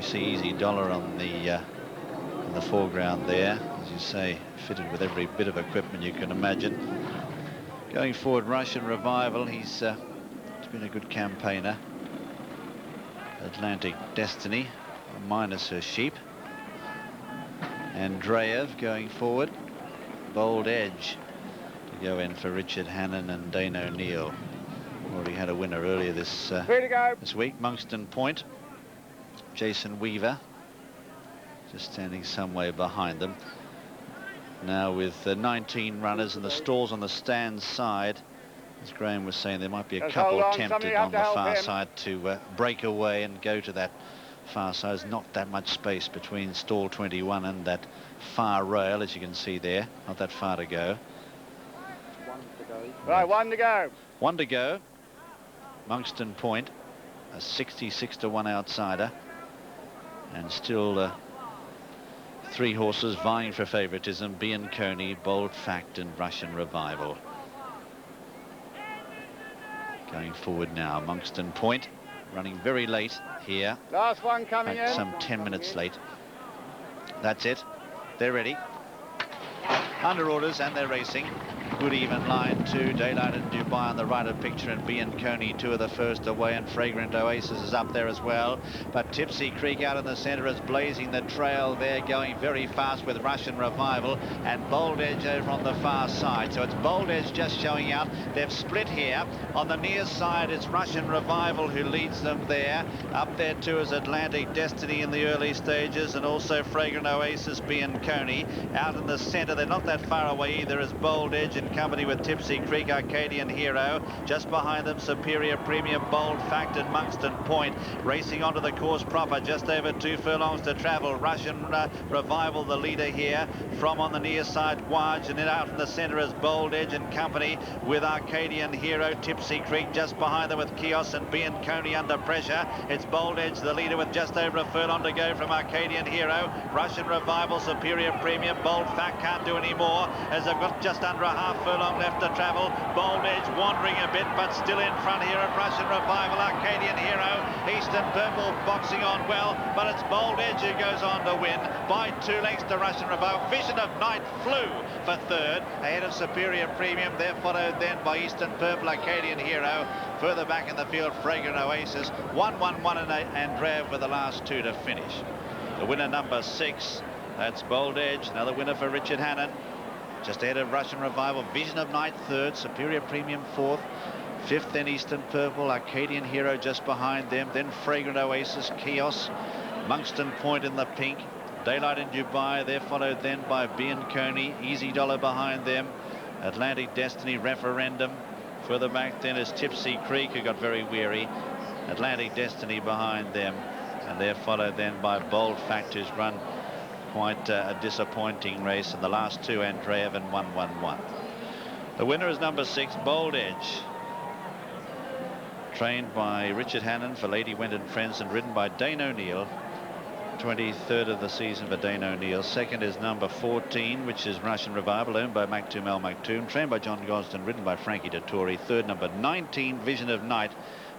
We see Easy Dollar on the in the foreground there, as you say, fitted with every bit of equipment you can imagine. Going forward, Russian Revival. He's been a good campaigner. Atlantic Destiny, minus her sheep. Andreev going forward. Bold Edge to go in for Richard Hannon and Dane O'Neill. Already had a winner earlier this week. Monkston Point. Jason Weaver just standing some way behind them. Now with 19 runners and the stalls on the stand side, as Graham was saying, there might be a couple tempted on the far side to break away and go to that far side. There's not that much space between stall 21 and that far rail, as you can see there. Not that far to go. Right, one to go. One to go. Monkston Point, a 66-1 outsider. And still 3 horses vying for favouritism: Bianconi, Bold Fact and Russian Revival. Going forward now, Monkston Point running very late here. Last one coming in. Some 10 minutes late. That's it. They're ready. Under orders and they're racing. Good even line too. Daylight and Dubai on the right of picture, and Bianconi 2 of the first away, and Fragrant Oasis is up there as well. But Tipsy Creek out in the centre is blazing the trail there, going very fast with Russian Revival, and Bold Edge over on the far side. So it's Bold Edge just showing out. They've split here. On the near side it's Russian Revival who leads them there. Up there too is Atlantic Destiny in the early stages, and also Fragrant Oasis, Bianconi. Out in the centre, they're not that far away either, is Bold Edge in company with Tipsy Creek, Arcadian Hero. Just behind them, Superior Premium, Bold Fact and Monkston Point. Racing onto the course proper, just over 2 furlongs to travel. Russian Revival the leader here. From on the near side, Waj, and then out in the centre is Bold Edge in company with Arcadian Hero. Tipsy Creek just behind them with Kios and Bianconi under pressure. It's Bold Edge the leader with just over a furlong to go from Arcadian Hero. Russian Revival, Superior Premium, Bold Fact can't do any more, as they've got just under a half furlong left to travel. Bold Edge wandering a bit, but still in front here at Russian Revival. Arcadian Hero, Eastern Purple boxing on well, but it's Bold Edge who goes on to win by 2 lengths to Russian Revival. Vision of Night flew for third, ahead of Superior Premium. They're followed then by Eastern Purple, Arcadian Hero. Further back in the field, Fragrant Oasis. 1-1-1 and Andreev with the last 2 to finish. The winner number 6, that's Bold Edge, another winner for Richard Hannon. Just ahead of Russian Revival, Vision of Night third, Superior Premium fourth, fifth then Eastern Purple, Arcadian Hero just behind them, then Fragrant Oasis, Kios, Monkston Point in the pink, Daylight in Dubai. They're followed then by Bianconi, Easy Dollar behind them, Atlantic Destiny, Referendum. Further back then is Tipsy Creek, who got very weary, Atlantic Destiny behind them, and they're followed then by Bold Fact, who's run quite a disappointing race, and the last 2, Andreev and 1-1-1. The winner is number 6, Bold Edge, trained by Richard Hannon for Lady Went and Friends and ridden by Dane O'Neill. 23rd of the season for Dane O'Neill. Second is number 14, which is Russian Revival, owned by Maktoum El Maktoum, trained by John Gosden, ridden by Frankie Dettori. Third, number 19, Vision of Night,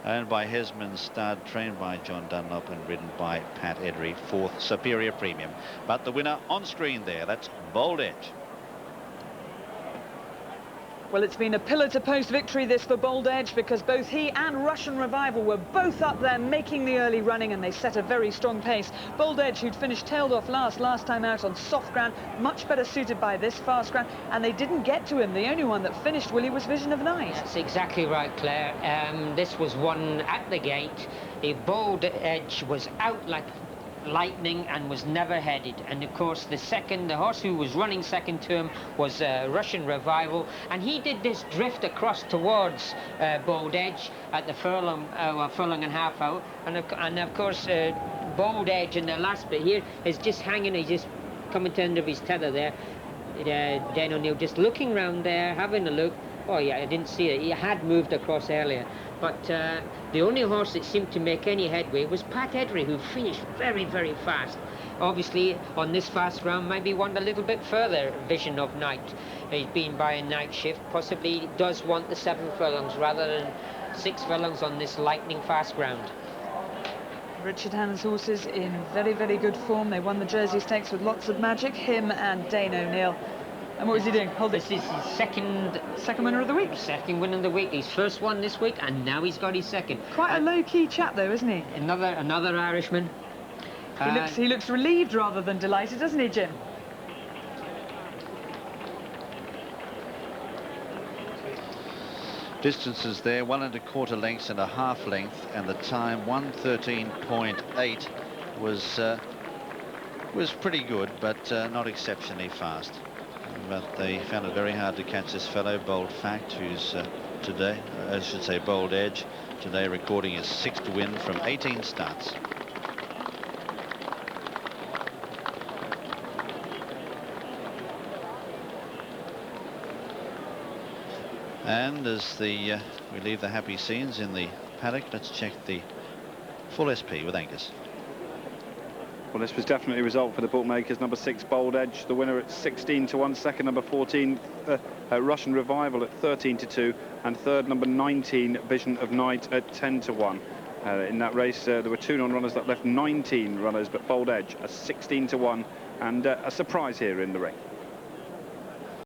owned by Hesman Stud, trained by John Dunlop and ridden by Pat Edry. Fourth, Superior Premium. But the winner on screen there, that's Bold Edge. Well, it's been a pillar-to-post victory, this, for Bold Edge, because both he and Russian Revival were both up there making the early running, and they set a very strong pace. Bold Edge, who'd finished tailed off last time out on soft ground, much better suited by this fast ground, and they didn't get to him. The only one that finished, Willie, was Vision of Night. That's exactly right, Claire. This was one at the gate. The Bold Edge was out like lightning and was never headed, and of course the horse who was running second to him was Russian Revival, and he did this drift across towards Bold Edge at the furlong and a half out, and of course Bold Edge in the last bit here is just hanging, he's just coming to the end of his tether there. Dan O'Neill just looking round there, having a look. Oh yeah, I didn't see it. He had moved across earlier. But the only horse that seemed to make any headway was Pat Edry, who finished very, very fast. Obviously, on this fast round, maybe want a little bit further, Vision of Night. He's been by a night shift. Possibly does want the 7 furlongs rather than 6 furlongs on this lightning fast ground. Richard Hannon's horses in very, very good form. They won the Jersey Stakes with lots of magic, him and Dane O'Neill. And what was he doing? Hold it. This is his second winner of the week. Second winner of the week. His first one this week, and now he's got his second. Quite a low-key chap, though, isn't he? Another Irishman. He looks relieved rather than delighted, doesn't he, Jim? Distances there, 1 1/4 lengths and a half length, and the time 1:13.8 was pretty good, but not exceptionally fast. But they found it very hard to catch this fellow, Bold Fact, who's today, I should say Bold Edge, today recording his 6th win from 18 starts. And as we leave the happy scenes in the paddock, let's check the full SP with Angus. Well, this was definitely a result for the bookmakers. Number 6, Bold Edge, the winner at 16-1. Second, number 14, Russian Revival at 13-2. And third, number 19, Vision of Night at 10-1. In that race, there were 2 non-runners that left 19 runners, but Bold Edge a 16-1 and a surprise here in the ring.